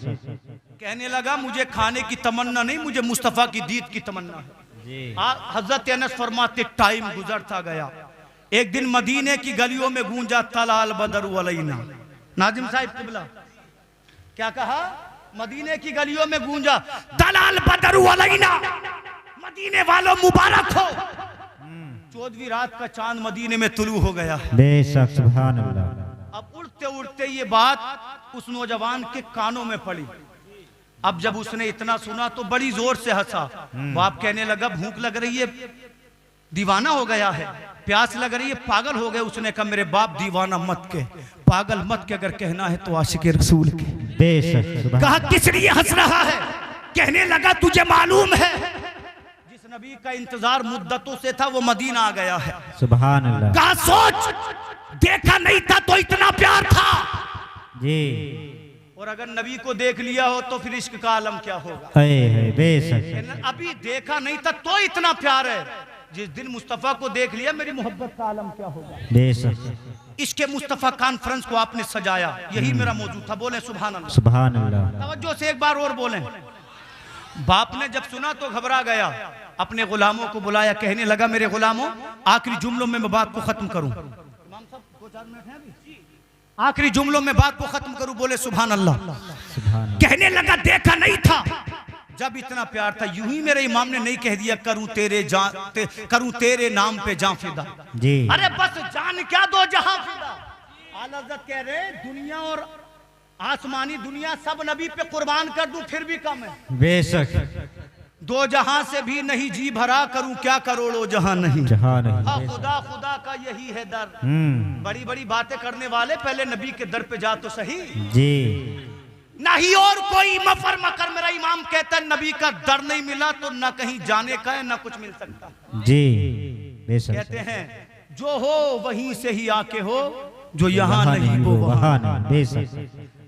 कहने लगा मुझे खाने की तमन्ना नहीं, मुझे मुस्तफा की दीद की तमन्ना है। हजरत अनस फरमाते टाइम गुजरता गया, एक दिन मदीने की गलियों में गूंजा तलाल बदर अलैना। नाजिम साहिब किबला क्या कहा, मदीने की गलियों में गूंजा तलाल बदर अलैना, मदीने वालों मुबारक हो, 14वीं रात का चांद मदीने में तुलू हो गया। बेशक सुभान अल्लाह। अब उड़ते उड़ते ये बात उस नौजवान के कानों में पड़ी। अब जब उसने इतना सुना तो बड़ी जोर से हंसा। बाप कहने लगा भूख लग रही है, दीवाना हो गया है, प्यास लग रही है, पागल हो गए। उसने कहा मेरे बाप दीवाना मत के, पागल मत के, अगर कहना है तो आशिक रसूल के। बेशक। कहा किस लिए हंस रहा है, कहने लगा तुझे मालूम है जिस नबी का इंतजार मुद्दतों से था वो मदीना आ गया है। सुभान अल्लाह। कहा सोच, देखा नहीं था तो इतना प्यार था जी, और अगर नबी को देख लिया हो तो फिर इश्क का आलम क्या होगा। बेशक। अभी देखा नहीं था तो इतना प्यार है, जिस दिन मुस्तफा को देख लिया मेरी मोहब्बत का आलम क्या होगा। बेशक। इसके मुस्तफा कॉन्फ्रेंस को आपने सजाया, यही मेरा मौजूद था। बोले सुभान अल्लाह। सुभान अल्लाह। तवज्जो से एक बार और बोले। बाप ने जब सुना तो घबरा गया, अपने गुलामों को बुलाया, कहने लगा मेरे गुलामों आखिरी जुमलों में मैं बात को खत्म करूं, आखिरी जुमलों में बात को खत्म करूं। बोले सुभान अल्लाह। कहने लगा देखा नहीं था, जब इतना प्यार था यूं ही मेरे इमाम ने नहीं कह दिया करूं तेरे नाम पे जान फिदा जी। अरे बस जान क्या दो जहां फिदा। आला हज़रत कह रहे दुनिया और आसमानी दुनिया सब नबी पे कुर्बान कर दूं फिर भी कम है। बेशक। 2 जहां से भी नहीं जी भरा, करूं क्या करोड़ों जहां नहीं। हाँ खुदा खुदा का यही है दर। बड़ी बड़ी बातें करने वाले पहले नबी के दर पे जा तो सही जी। नहीं और कोई मफर मकर, मेरा इमाम कहता है नबी का दर नहीं मिला तो ना कहीं जाने का है ना कुछ मिल सकता जी। बेशक। कहते हैं जो हो वहीं से ही आके हो, जो यहाँ नहीं वो वहाँ। बेशक।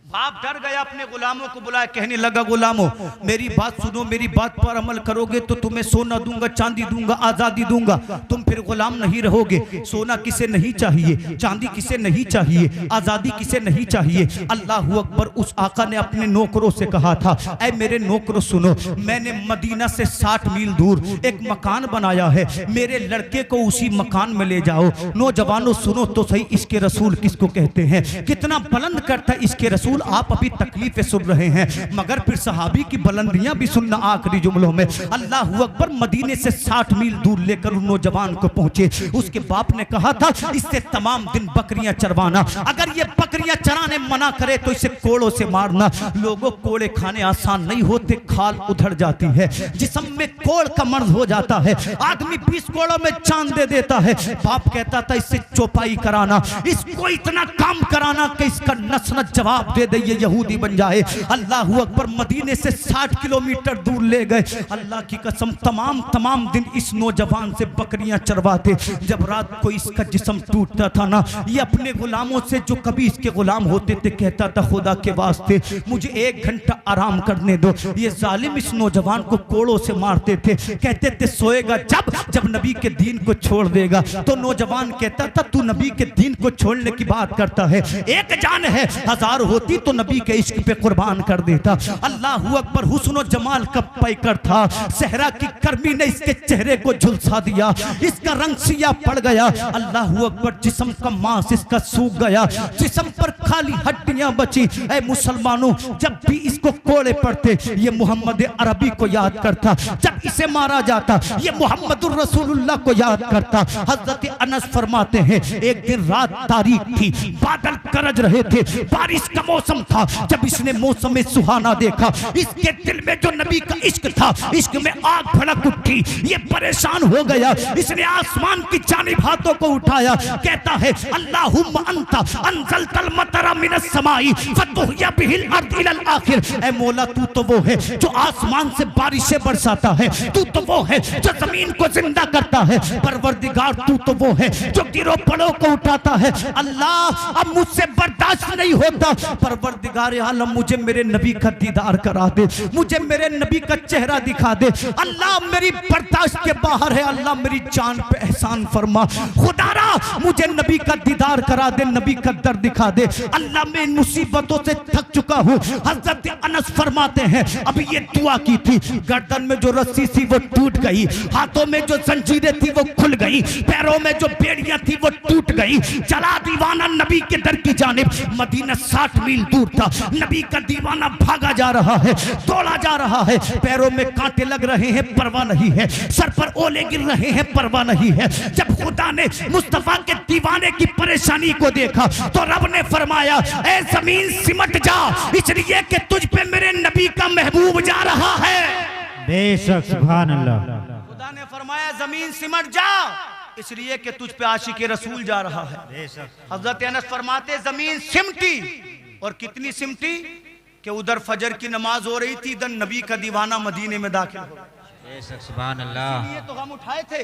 बाप डर गया, अपने गुलामों को बुलाया, कहने लगा गुलामों मेरी बात सुनो, मेरी बात पर अमल करोगे तो तुम्हें सोना दूंगा, चांदी दूंगा, आजादी दूंगा, तुम फिर गुलाम नहीं रहोगे। सोना किसे नहीं चाहिए, चांदी किसे नहीं चाहिए, आजादी किसे नहीं चाहिए। अल्लाह अकबर। उस आका ने अपने नौकरों से कहा था, ऐ मेरे नौकरों सुनो, मैंने मदीना से 60 मील दूर एक मकान बनाया है, मेरे लड़के को उसी मकान में ले जाओ। नौजवानों सुनो तो सही, इसके रसूल किसको कहते हैं, कितना बुलंद करता इसके रसूल। आप अभी तकलीफें सुन रहे हैं, मगर फिर सहाबी की बुलंदियां भी सुनना आखिरी जुमलों में। अल्लाह अकबर। मदीने से 60 मील दूर लेकर उन नौजवान को पहुंचे। उसके बाप ने कहा था इससे तमाम दिन बकरियां चरवाना, अगर ये बकरियां चराने मना करे तो इसे कोड़ों से मारना। लोगों कोड़े खाने आसान नहीं होते, खाल उधड़ जाती है, जिस्म में कोड़ का मर्ज हो जाता है, आदमी 20 कोड़ों में चांद दे देता है। बाप कहता था इससे चौपाई कराना, इसको इतना काम कराना कि इसका नस न जवाब दे दे, ये यहूदी बन जाए। अल्लाह अकबर। मदीने से 60 किलोमीटर दूर ले गए। अल्लाह की कसम तमाम दिन इस नौजवान से बकरियां चरवाते। जब रात को इसका जिस्म टूटता था ना, ये अपने गुलामों से जो कभी इसके गुलाम होते थे कहता था खुदा के वास्ते मुझे 1 घंटा आराम करने दो। ये जालिम इस नौजवान को कोड़ों से मारते थे, कहते थे सोएगा जब नबी के दीन को छोड़ देगा। तो नौजवान कहता था तू नबी के दीन को छोड़ने की बात करता है, एक जान है, 1000 होती तो नबी के इश्क पे कुर्बान कर देता। अल्लाह अकबर। हुस्न और जमाल का पैकर था, सहरा की गर्मी ने इसके चेहरे को झुलसा दिया, इसका रंग सिया पड़ गया। अल्लाह अकबर। जिस्म का मांस इसका सूख गया, जिस्म पर खाली हड्डियां बची। ऐ मुसलमानों, जब भी इसको कोड़े पड़ते ये मोहम्मद अरबी को याद करता, जब इसे मारा जाता ये मोहम्मदुर रसूलुल्लाह को याद करता। हजरत अनस फरमाते हैं एक दिन रात तारीक थी, बादल गरज रहे थे, बारिश का मौसम था। जब इसने मौसम सुहाना देखा, इसके दिल में जो नबी का इश्क था, इश्क में आग भड़क उठी, ये परेशान हो गया। इसने आसमान की जानिब हाथों को उठाया, कहता है अल्लाहुम्मा अंता अंज़लतल मतरा मिनस समाई फतुहिया बिहिल अर्द इलल आखिर। ऐ मौला तू तो वो है जो आसमान से बारिशें बरसाता है, तू तो वो है जो जमीन को जिंदा करता है। परवरदिगार तू तो वो है जो गिरोह पड़ों को उठाता है। अल्लाह अब मुझसे बर्दाश्त नहीं होता, परवरदिगार आलम मुझे मेरे नबी का दीदार करा दे, मुझे मेरे नबी का चेहरा दिखा दे। अल्लाह मेरी बर्दाश्त के बाहर है, अल्लाह मेरी जान पे एहसान फरमा। खुदारा मुझे नबी का दीदार करा दे, नबी का दर्द दिखा दे। अल्लाह मैं इन मुसीबतों से थक चुका हूँ। हजरत अनस फरमाते हैं अभी ये दुआ की थी, गर्दन में जो रस्सी थी वो टूट गई, हाथों में जो जंजीरें थी वो खुल गई, पैरों में जो बेड़ियां थी वो टूट गई। चला दीवाना नबी के दर की जानिब। मदीना 60 मील दूर था, नबी का दीवाना भागा जा रहा है, दौड़ा जा रहा है, पैरों में कांटे लग रहे हैं, परवाह नहीं है, सर पर ओले गिर रहे हैं, परवाह नहीं है। जब खुदा ने मुस्तफा के दीवाने की परेशानी को देखा तो रब ने फरमाया ऐ जमीन सिमट जा, इसलिए कि तुझ पे मेरे नबी का महबूब जा रहा है। बेशक सुभान अल्लाह। खुदा ने फरमाया जमीन सिमट जा, इसलिए कि तुझ पे आशिक रसूल जा रहा है। हजरत अनस फरमाते जमीन सिमटी, और कितनी सिमटी कि उधर फजर की नमाज हो रही थी, इधर नबी का दीवाना मदीने में दाखिल हो गया। बेशक सुभान अल्लाह। ये तो हम उठाए थे।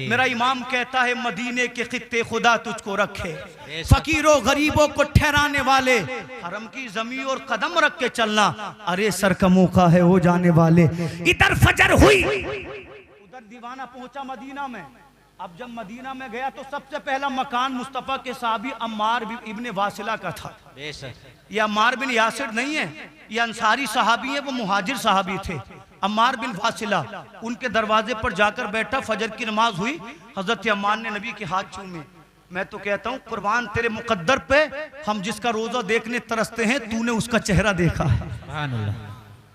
मेरा इमाम कहता है मदीने के खित्ते खुदा तुझको रखे, फकीरों गरीबों को ठहराने वाले, हरम की जमीन और कदम रख के चलना, अरे सर का मौका है हो जाने वाले। इधर फजर हुई, उधर दीवाना पहुंचा मदीना में। अब जब मदीना में गया तो सबसे पहला मकान मुस्तफ़ा के साहबी अम्मार इब्ने वासिला का था। ये अम्मार बिन यासिर नहीं है, ये अंसारी सहाबी है, वो मुहाजिर सहाबी थे। अम्मार बिन वासिला उनके दरवाजे पर जाकर बैठा, फजर की नमाज हुई, हजरत अम्मार ने नबी के हाथ चूमे। मैं तो कहता हूँ कुर्बान तेरे मुकद्दर पे, हम जिसका रोजा देखने तरसते हैं, तूने उसका चेहरा देखा है।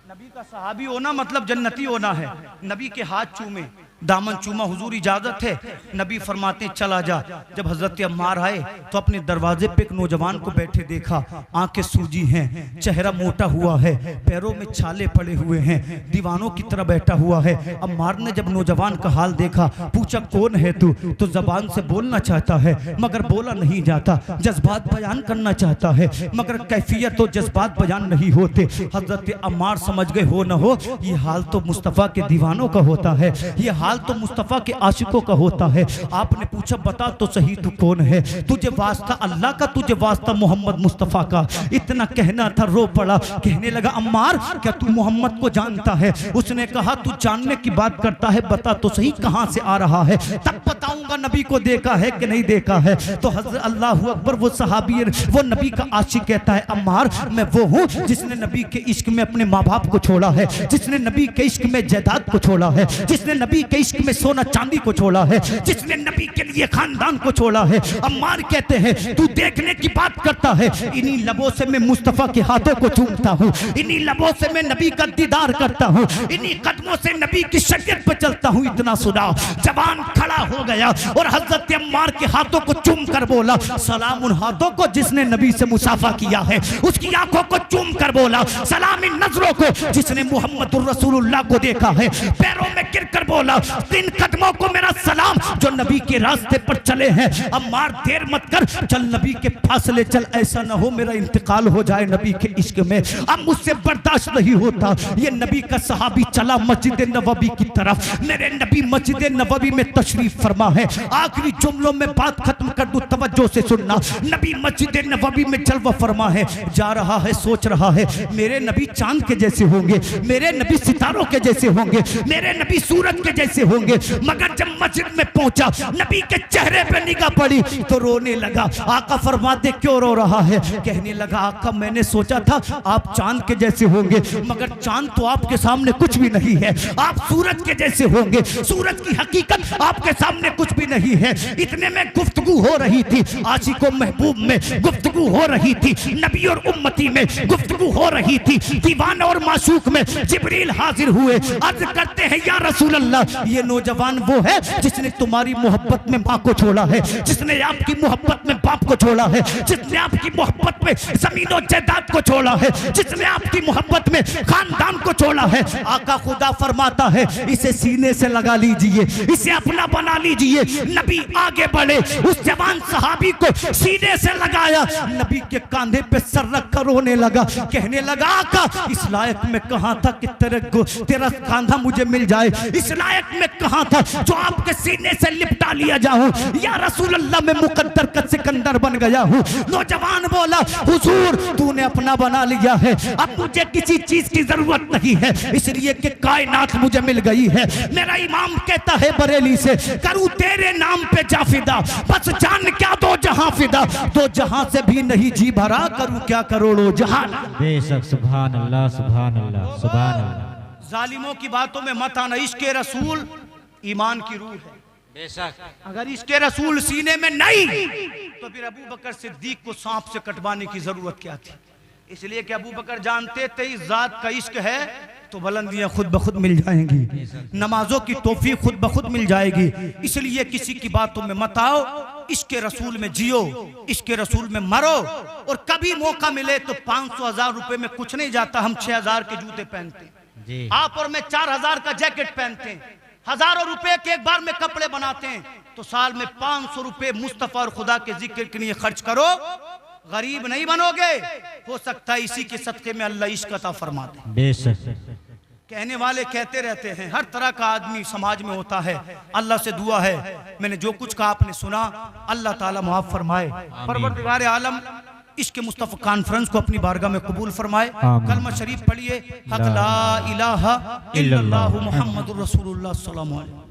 नबी का सहाबी होना मतलब जन्नती होना है। नबी के हाथ चूमे, दामन चूमा, हुजूर इजाजत है। नबी फरमाते चला जा। जब हजरत अम्मार आए तो अपने दरवाजे पे एक नौजवान को बैठे देखा, आंखें सूजी हैं, चेहरा मोटा हुआ है, पैरों में छाले पड़े हुए हैं, दीवानों की तरह बैठा हुआ है। अम्मार ने जब नौजवान का हाल देखा, पूछा कौन है तू? तो जबान से बोलना चाहता है मगर बोला नहीं जाता, जज्बात बयान करना चाहता है मगर कैफियत और जज्बात बयान नहीं होते। हजरत अम्मार समझ गए हो न हो ये हाल तो मुस्तफ़ा के दीवानों का होता है, ये हाल हाल तो मुस्तफ़ा के आशिकों का होता है। आपने पूछा बता तो सही तू कौन है, तुझे वास्ता अल्लाह का, तुझे वास्ता मोहम्मद मुस्तफ़ा का। इतना कहना था, रो पड़ा। कहने लगा अम्मार क्या तू मोहम्मद को जानता है? उसने कहा तू जानने की बात करता है, बता तो सही कहां से आ रहा है, तब बताऊंगा नबी को देखा है कि नहीं देखा है। तो हज़रत अल्लाह अकबर, वो सहाबी, वो नबी का आशिक कहता है अम्मार मैं वो हूँ जिसने नबी के इश्क में अपने माँ बाप को छोड़ा है, जिसने नबी के इश्क में जायदाद को छोड़ा है, जिसने नबी के इश्क में सोना चांदी को छोड़ा है, जिसने नबी के लिए खानदान को छोड़ा है। अम्मार कहते हैं तू देखने की बात करता है, इन्हीं लबों से मैं मुस्तफ़ा के हाथों को चूमता हूँ, इन्हीं लबों से मैं नबी का दीदार करता हूँ, इन्हीं कदमों से नबी की शरीयत पर चलता हूँ। इतना सुना जवान खड़ा हो गया और हजरत अम्मार के हाथों को चूम कर बोला सलाम उन हाथों को जिसने नबी से मुसाफा किया है, उसकी आंखों को चूम कर बोला सलाम इन नजरों को जिसने मुहम्मदुर रसूलुल्लाह को देखा है, पैरों में गिर कर बोला तीन कदमों को मेरा सलाम जो नबी के रास्ते पर चले हैं। अम्मार देर मत कर, चल नबी के फासले चल, ऐसा ना हो मेरा इंतकाल हो जाए नबी के इश्क में, अब मुझसे बर्दाश्त नहीं होता। ये नबी का सहाबी चला मस्जिद नबवी की तरफ। मेरे नबी मस्जिद नबवी में तशरीफ फरमा है। आखिरी जुमलों में बात खत्म कर दूं, तवज्जो से सुनना। नबी मस्जिद नबवी में जलवा फरमा है, जा रहा है, सोच रहा है मेरे नबी चांद के जैसे होंगे, मेरे नबी सितारों के जैसे होंगे, मेरे नबी सूरज के जैसे होंगे। मगर जब मस्जिद में पहुंचा, नबी के चेहरे पे निगाह पड़ी तो रोने लगा। आका फरमाते क्यों रो रहा है? कहने लगा आका मैंने सोचा था आप चांद के जैसे होंगे, मगर चांद तो आपके सामने कुछ भी नहीं है, आप सूरज के जैसे होंगे, सूरज की हकीकत आपके सामने कुछ भी नहीं है। इतने में गुफ्तगू हो रही थी, आशिको महबूब में गुफ्तगू हो रही थी, नबी और उम्मती में गुफ्तगू हो रही थी, दीवाना और माशूक में जिब्रील हाजिर हुए। अर्ज करते हैं या रसूल अल्लाह ये नौजवान वो है जिसने तुम्हारी मोहब्बत में माँ को छोड़ा है, जिसने आपकी मोहब्बत में बाप को छोड़ा है, जिसने आपकी मोहब्बत में जमीन और जायदाद को छोड़ा है, जिसने आपकी मोहब्बत में खानदान को छोड़ा है। आका खुदा फरमाता है इसे सीने से लगा लीजिए, इसे अपना बना लीजिए। नबी आगे बढ़े, उस जवान सहाबी को सीने से लगाया, नबी के कांधे पे सर रख कर रोने लगा। कहने लगा आका इस लायक में कहा था कि तेरा कांधा मुझे मिल जाए, इस लायक में कहा था जो आपके सीने से लिपटा लिया जाऊं। या रसूल अल्लाह मैं मुकद्दर का सिकंदर बन गया हूं। नौजवान बोला हुजूर तूने अपना बना लिया है, अब मुझे किसी चीज की जरूरत नहीं है, इसलिए कि कायनात मुझे मिल गई है। मेरा इमाम कहता है बरेली से करूं तेरे नाम पे जाफिदा, बस जान क्या दो जहां फिदा, दो जहां से भी नहीं जी भरा, करूं क्या करोड़ों जहां। बेशक सुभान अल्लाह सुभान अल्लाह सुभान अल्लाह। जालिमों की बातों में मत आना, इश्क रसूल ईमान की रूह है। बेशक अगर इश्क रसूल सीने में नहीं तो फिर अबू बकर सिद्दीक को सांप से कटवाने की जरूरत क्या थी? इसलिए कि अबू बकर जानते थे इस जात का इश्क है तो बुलंदियां खुद ब खुद मिल जाएंगी, नमाजों की तौफीक खुद ब खुद मिल जाएगी। इसलिए किसी की बातों में मत आओ, इश्क रसूल में जियो, इश्क रसूल में मरो। और कभी मौका मिले तो 500,000 रुपए में कुछ नहीं जाता, हम 6,000 के जूते पहनते हैं, आप और मैं 4,000 का जैकेट पहनते हैं, हजारों रुपए के एक बार में कपड़े बनाते हैं, तो साल में 500 रुपए मुस्तफा और खुदा के जिक्र के लिए खर्च करो, गरीब नहीं बनोगे। हो सकता है इसी के सदके में अल्लाह इश्क अता फरमा दे। बेशक कहने वाले कहते रहते हैं, हर तरह का आदमी समाज में होता है। अल्लाह से दुआ है मैंने जो कुछ कहा आपने सुना, अल्लाह ताला माफ फरमाए। परवरदिगार आलम इश्क मुस्तफ़ा कॉन्फ्रेंस को अपनी बारगाह में कबूल फरमाए। कलमा शरीफ पढ़िए, हक ला इलाहा इल्लल्लाहु मुहम्मदुर रसूलुल्लाह सल्लल्लाहु अलैहि वसल्लम।